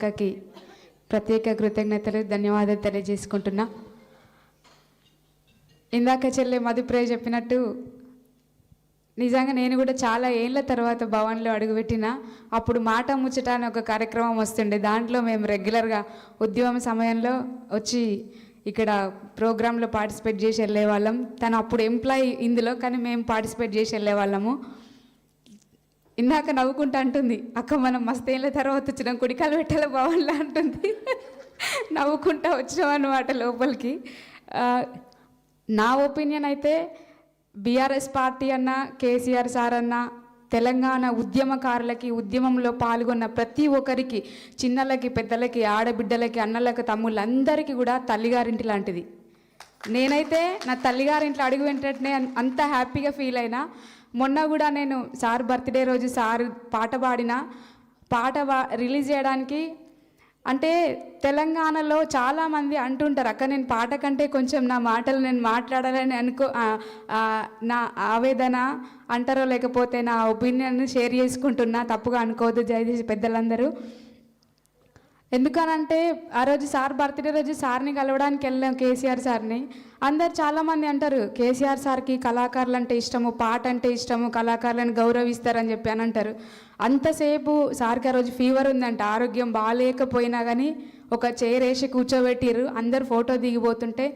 అక్కకి ప్రత్యేక కృతజ్ఞతలు ధన్యవాదాలు తెలియజేసుకుంటున్నా. ఇందాక చెల్లె మధుప్రియ చెప్పినట్టు నిజంగా నేను కూడా చాలా ఏళ్ళ తర్వాత భవన్లో అడుగుపెట్టిన. అప్పుడు మాట ముచ్చట అని ఒక కార్యక్రమం వస్తుండే, దాంట్లో మేము రెగ్యులర్గా ఉద్యమం సమయంలో వచ్చి ఇక్కడ ప్రోగ్రాంలో పార్టిసిపేట్ చేసి వెళ్ళేవాళ్ళం. తను అప్పుడు ఎంప్లాయీ ఇందులో, కానీ మేము పార్టిసిపేట్ చేసి వెళ్ళేవాళ్ళము. ఇందాక నవ్వుకుంటా అంటుంది, అక్క మనం మస్తేళ్ళ తర్వాత వచ్చినాం, కుడికాలు పెట్టాల భవన్లో అంటుంది. నవ్వుకుంటా వచ్చాం అన్నమాట లోపలికి. నా ఒపీనియన్ అయితే బీఆర్ఎస్ పార్టీ అన్న, కేసీఆర్ సార్ అన్న, తెలంగాణ ఉద్యమకారులకి, ఉద్యమంలో పాల్గొన్న ప్రతి ఒక్కరికి, చిన్నలకి, పెద్దలకి, ఆడబిడ్డలకి, అన్నలకు, తమ్ముళ్ళందరికీ కూడా తల్లిగారింటి లాంటిది. నేనైతే నా తల్లిగారింట్లో అడుగు వెంటనే అంత హ్యాపీగా ఫీల్ అయినా. మొన్న కూడా నేను సార్ బర్త్డే రోజు సార్ పాట పాడిన పాట రిలీజ్ చేయడానికి, అంటే తెలంగాణలో చాలామంది అంటుంటారు, అక్క నేను పాట కంటే కొంచెం నా మాటలు నేను మాట్లాడాలని నా ఆవేదన అంటారో లేకపోతే నా ఒపీనియన్ షేర్ చేసుకుంటున్నా, తప్పుగా అనుకోవద్దు దయచేసి పెద్దలందరూ. ఎందుకనంటే ఆ రోజు సార్ బర్త్డే రోజు సార్ని కలవడానికి వెళ్ళాం, కేసీఆర్ సార్ని. అందరు చాలామంది అంటారు కేసీఆర్ సార్కి కళాకారులు అంటే ఇష్టము, పాట అంటే ఇష్టము, కళాకారులను గౌరవిస్తారని చెప్పి అని అంటారు. అంతసేపు సార్కి ఆ రోజు ఫీవర్ ఉందంట, ఆరోగ్యం బాగాలేకపోయినా కానీ ఒక చైర్ వేసి కూర్చోబెట్టిర్రు. అందరు ఫోటో దిగిపోతుంటే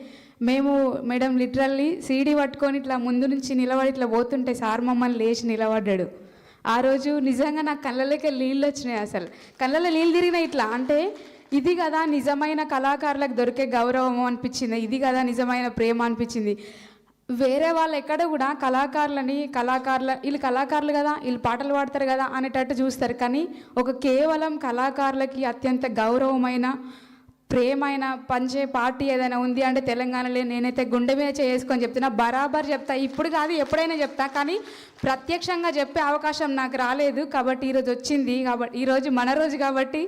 మేము మేడం లిటరల్లీ సీడీ పట్టుకొని ఇట్లా ముందు నుంచి నిలబడి ఇట్లా పోతుంటే సార్ మమ్మల్ని లేచి నిలబడ్డాడు. ఆ రోజు నిజంగా నాకు కళ్ళలోకి నీళ్ళు వచ్చినాయి, అసలు కళ్ళలో నీళ్ళు తిరిగినాయి ఇట్లా. అంటే ఇది కదా నిజమైన కళాకారులకు దొరికే గౌరవం అనిపించింది, ఇది కదా నిజమైన ప్రేమ అనిపించింది. వేరే వాళ్ళు ఎక్కడ కూడా వీళ్ళు కళాకారులు కదా, వీళ్ళు పాటలు పాడతారు కదా అనేటట్టు చూస్తారు. కానీ ఒక కేవలం కళాకారులకి అత్యంత గౌరవమైన, ప్రేమైన పంచే పార్టీ ఏదైనా ఉంది అంటే తెలంగాణలో నేనైతే గుండె మీద చేసుకొని చెప్తున్నా, బరాబర్ చెప్తా. ఇప్పుడు కాదు ఎప్పుడైనా చెప్తా, కానీ ప్రత్యక్షంగా చెప్పే అవకాశం నాకు రాలేదు కాబట్టి ఈరోజు వచ్చింది. కాబట్టి ఈరోజు మన రోజు కాబట్టి,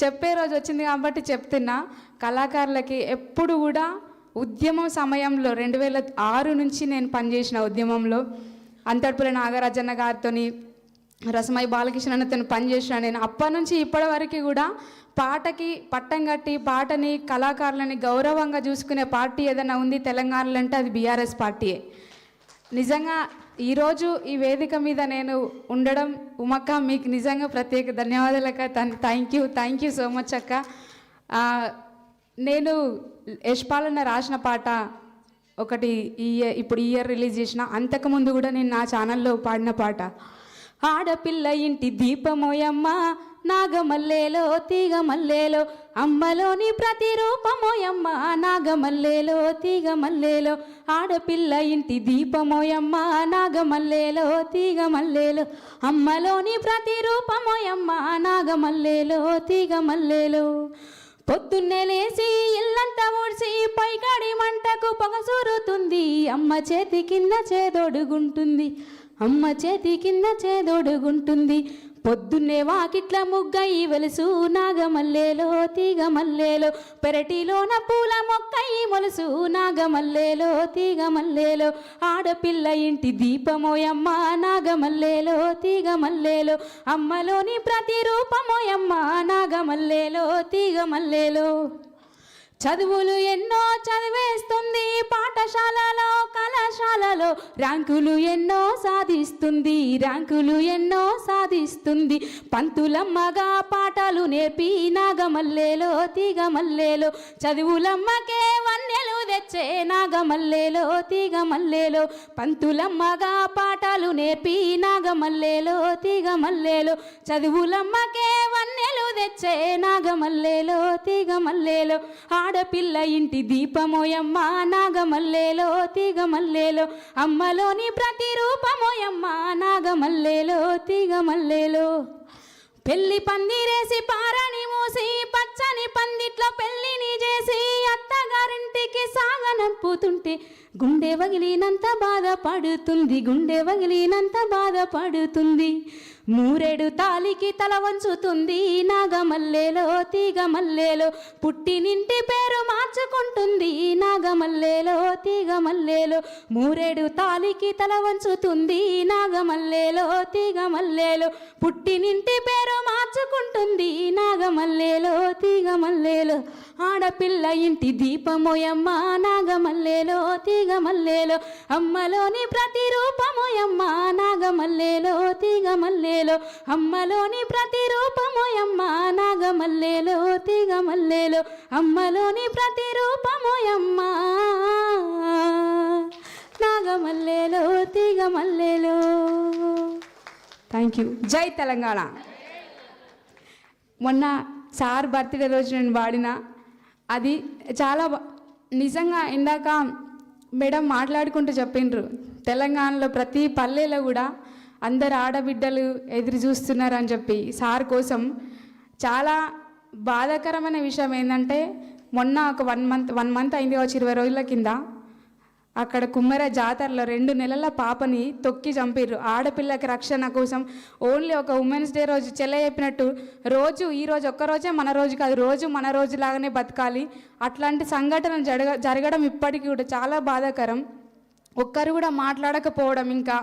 చెప్పే రోజు వచ్చింది కాబట్టి చెప్తున్నా. కళాకారులకి ఎప్పుడు కూడా ఉద్యమం సమయంలో 2006 నుంచి నేను పనిచేసిన ఉద్యమంలో అంతర్పుల నాగరాజన్న గారితో, రసమై బాలకృష్ణతో పనిచేసిన నేను. అప్పటి నుంచి ఇప్పటి వరకు కూడా పాటకి పట్టం కట్టి పాటని, కళాకారులని గౌరవంగా చూసుకునే పార్టీ ఏదైనా ఉంది తెలంగాణలో అంటే అది బీఆర్ఎస్ పార్టీయే. నిజంగా ఈరోజు ఈ వేదిక మీద నేను ఉండడం, ఉమక్క మీకు నిజంగా ప్రత్యేక ధన్యవాదాలు అక్క. థ్యాంక్ యూ సో మచ్ అక్క. నేను యశ్పాలన్న రాసిన పాట ఒకటి ఇప్పుడు ఈ ఇయర్ రిలీజ్ చేసిన, అంతకుముందు కూడా నేను నా ఛానల్లో పాడిన పాట, ఆడపిల్ల ఇంటి దీపమోయమ్మ నాగమల్లేలో తీగమల్లేలో అమ్మలోని ప్రతిరూపమోయమ్మ నాగమల్లేలో తీగమల్లేలో, ఆడపిల్ల ఇంటి దీపమోయమ్మ నాగమల్లేలో తీగమల్లేలో అమ్మలోని ప్రతిరూపమోయమ్మ నాగమల్లేలో తీగమల్లేలో. పొద్దున్నే లేచి ఇల్లంతా ఊడ్చి పైకాడి మంటకు పొగసూరుతుంది, అమ్మ చేతి కింద చేదొడుగుంటుంది, అమ్మ చేతి కింద చేదొడుగుంటుంది. పొద్దున్నే వాకిట్ల ముగ్గయి వెలుసు నాగమల్లేలో తీగమల్లేలో, పెరటిలోన పూల మొక్కయి మొలుసు నాగమల్లేలో తీగమల్లేలో, ఆడపిల్ల ఇంటి దీపమోయమ్మ నాగమల్లేలో తీగమల్లేలో అమ్మలోని ప్రతిరూపమోయమ్మ నాగమల్లేలో తీగమల్లేలో. చదువులు ఎన్నో చదివేస్తుంది పాఠశాలలో, కళాశాలలో ర్యాంకులు ఎన్నో సాధిస్తుంది, ర్యాంకులు ఎన్నో సాధిస్తుంది. పంతులమ్మగా పాఠాలు నేర్పి నాగమల్లేలో తీగమల్లేలో, చదువులమ్మకే వన్నెలు తెచ్చే నాగమల్లేలో తీగమల్లేలో, పంతులమ్మగా పాఠాలు నేర్పి నాగమల్లేలో తీగమల్లేలో, చదువులమ్మకే వన్నెలు తెచ్చే నాగమల్లేలో తీగమల్లేలో, ఆడపిల్ల ఇంటి దీపమోయమ్మ నాగమల్లేలో తీగమల్లేలో అమ్మలోని ప్రతిరూపమోయమ్మ నాగమల్లేలో తీగమల్లేలో. పెళ్లి పందిరేసి పారని మూసి పచ్చని పందిట్లో పెళ్లిని చేసి అత్తగారింటికి సాగనంపుతుంటే గుండె వగిలినంత బాధపడుతుంది, గుండె వగిలినంత బాధపడుతుంది. మూరెడు తాలికి తల వంచుతుంది నాగమల్లేలో తీగ మల్లేలో, పుట్టినింటి పేరు మార్చుకుంటుంది నాగమల్లేలో తీగ మల్లేలో. మూరెడు తాలికి తల వంచుతుంది నాగమల్లేలో తీగ మల్లేలో, పుట్టినింటి పేరు మార్చుకుంటుంది నాగమల్లేలో తీగ మల్లేలో. ఆడపిల్ల ఇంటి దీపమోయమ్మ నాగమల్లేలో తీగ మల్లేలో, అమ్మలోని ప్రతిరూపమోయమ్మ నాగమల్లేలో తీగ మల్లేలో, అమ్మలోని ప్రతిరూపమోయమ్మ నాగమల్లేలో తీగ మల్లేలో, అమ్మలోని ప్రతిరూపమోయమ్మ నాగమల్లేలో తీగ మల్లేలో. Thank you. జై తెలంగాణ. మొన్న సార్ బర్త్డే రోజు నేను వాడిన అది చాలా నిజంగా ఇందాక మేడం మాట్లాడుకుంటూ చెప్పిండ్రు, తెలంగాణలో ప్రతి పల్లెలో కూడా అందరు ఆడబిడ్డలు ఎదురు చూస్తున్నారు అని చెప్పి. సార్ కోసం చాలా బాధాకరమైన విషయం ఏంటంటే, మొన్న ఒక వన్ మంత్ అయింది కావచ్చు, 20 రోజుల కింద అక్కడ కుమ్మర జాతరలో 2 నెలల పాపని తొక్కి చంపిర్రు. ఆడపిల్లకి రక్షణ కోసం ఓన్లీ ఒక ఉమెన్స్ డే రోజు చెల్ల చెప్పినట్టు రోజు ఈరోజు ఒక్కరోజే మన రోజు కాదు, రోజు మన రోజులాగానే బతకాలి. అట్లాంటి సంఘటనలు జరగడం ఇప్పటికీ కూడా చాలా బాధాకరం. ఒక్కరు కూడా మాట్లాడకపోవడం, ఇంకా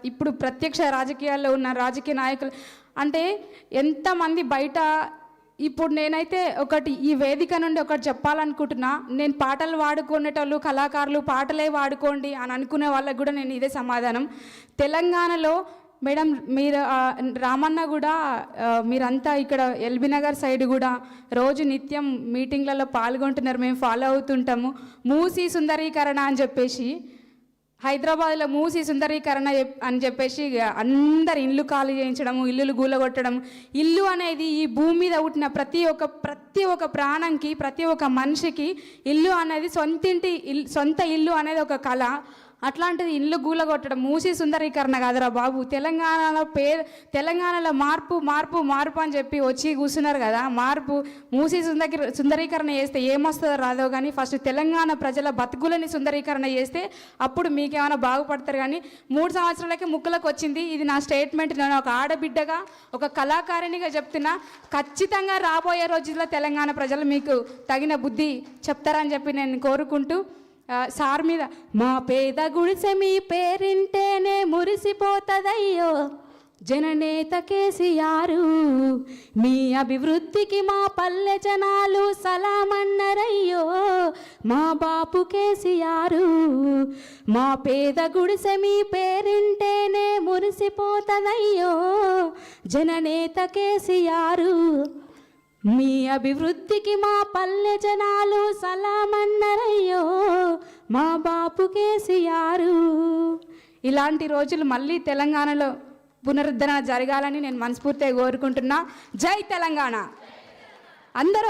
ఇప్పుడు ప్రత్యక్ష రాజకీయాల్లో ఉన్న రాజకీయ నాయకులు అంటే ఎంతమంది బయట. ఇప్పుడు నేనైతే ఒకటి ఈ వేదిక నుండి ఒకటి చెప్పాలనుకుంటున్నా, నేను పాటలు వాడుకునేటోళ్ళు కళాకారులు పాటలే వాడుకోండి అని అనుకునే వాళ్ళకు కూడా నేను ఇదే సమాధానం. తెలంగాణలో మేడం మీరు రామన్న కూడా మీరంతా ఇక్కడ ఎల్బీ నగర్ సైడ్ కూడా రోజు నిత్యం మీటింగ్లలో పాల్గొంటున్నారు, మేము ఫాలో అవుతుంటాము. మూసీ సుందరీకరణ అని చెప్పేసి హైదరాబాద్లో మూసీ సుందరీకరణ అని చెప్పేసి అందరి ఇల్లు ఖాళీ చేయించడము, ఇల్లులు గూలగొట్టడం. ఇల్లు అనేది ఈ భూమి మీద పుట్టిన ప్రతి ఒక్క ప్రాణంకి, ప్రతి ఒక్క మనిషికి ఇల్లు అనేది సొంత ఇల్లు అనేది ఒక కళ. అట్లాంటిది ఇల్లు గూలగొట్టడం మూసీ సుందరీకరణ కాదురా బాబు. తెలంగాణలో మార్పు మార్పు మార్పు అని చెప్పి వచ్చి కూర్చున్నారు కదా. మార్పు మూసీ సుందరీకరణ చేస్తే ఏమొస్తుందో రాదో కానీ ఫస్ట్ తెలంగాణ ప్రజల బతుకులని సుందరీకరణ చేస్తే అప్పుడు మీకేమైనా బాగుపడతారు. కానీ 3 సంవత్సరాలకే ముక్కులకు వచ్చింది. ఇది నా స్టేట్మెంట్. నేను ఒక ఆడబిడ్డగా, ఒక కళాకారిణిగా చెప్తున్నా. ఖచ్చితంగా రాబోయే రోజుల్లో తెలంగాణ ప్రజలు మీకు తగిన బుద్ధి చెప్తారని చెప్పి నేను కోరుకుంటూ సార్ మీద మా పేద గుడిసె మీ పేరింటేనే మురిసిపోతదయ్యో జననేత కేసీఆర్, మీ అభివృద్ధికి మా పల్లె జనాలు సలామన్నరయ్యో మా బాపు కేసీఆర్. మా పేద గుడిసె మీ పేరింటేనే మురిసిపోతదయ్యో జననేత కేసీఆర్, మీ అభివృద్ధికి మా పల్లె జనాలు సలామన్నరయ్యో మా బాపు కేసీఆర్. ఇలాంటి రోజులు మళ్ళీ తెలంగాణలో పునరుద్ధరణ జరగాలని నేను మనస్ఫూర్తిగా కోరుకుంటున్నా. జై తెలంగాణ. అందరూ